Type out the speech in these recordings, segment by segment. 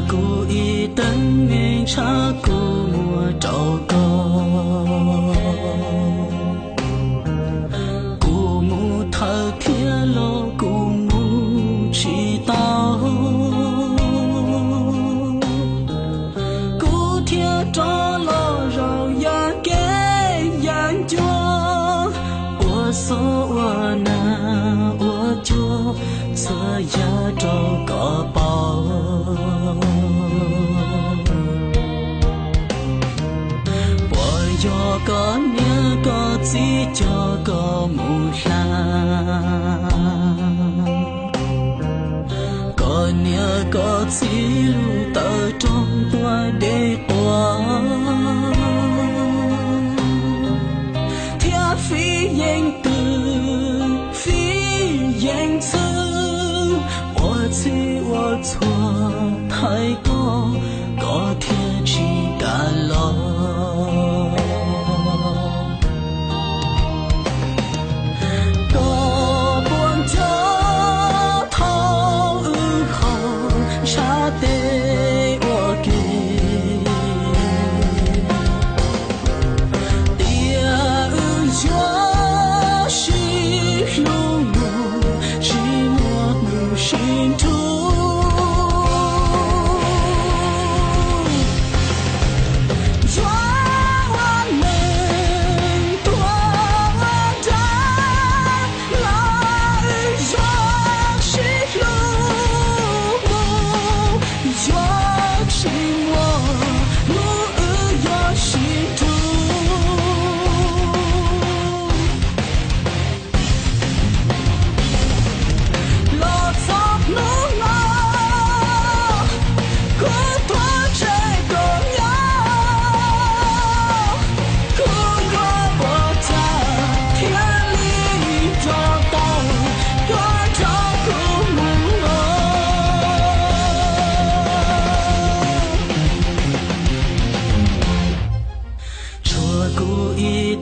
故意等你查故我找个故母头天路故母祈祷故天着了绕呀给研究我所我难我就这样找个宝我có nhớ có chỉ cho có một có nhớ có chỉ lưu tờ trong tua để qua theo phi yên từ phi yên sư 我只我错太多có thiên chỉ đã lo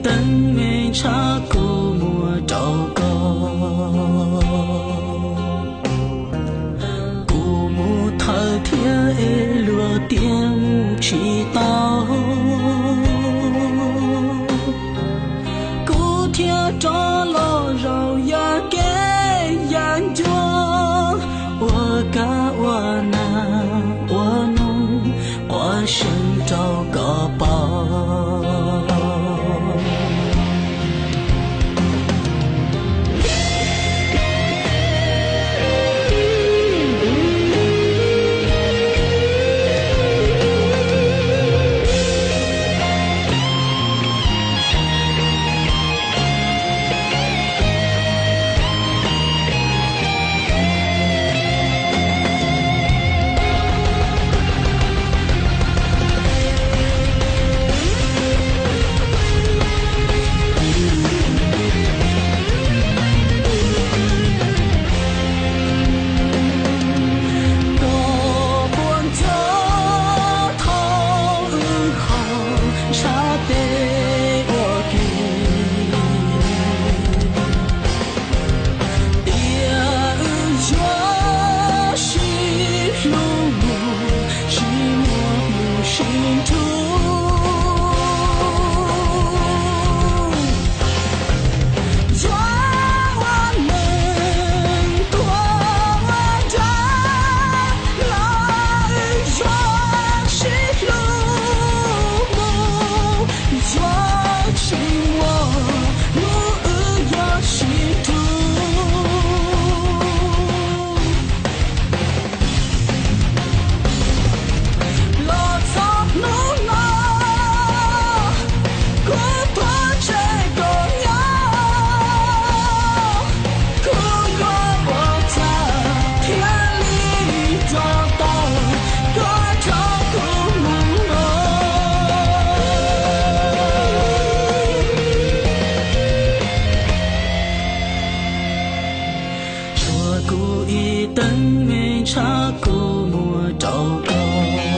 等没查故我找个故母头天落点祈祷故天着了绕呀给研究我干我难我弄我想找个宝故意等没查故我找个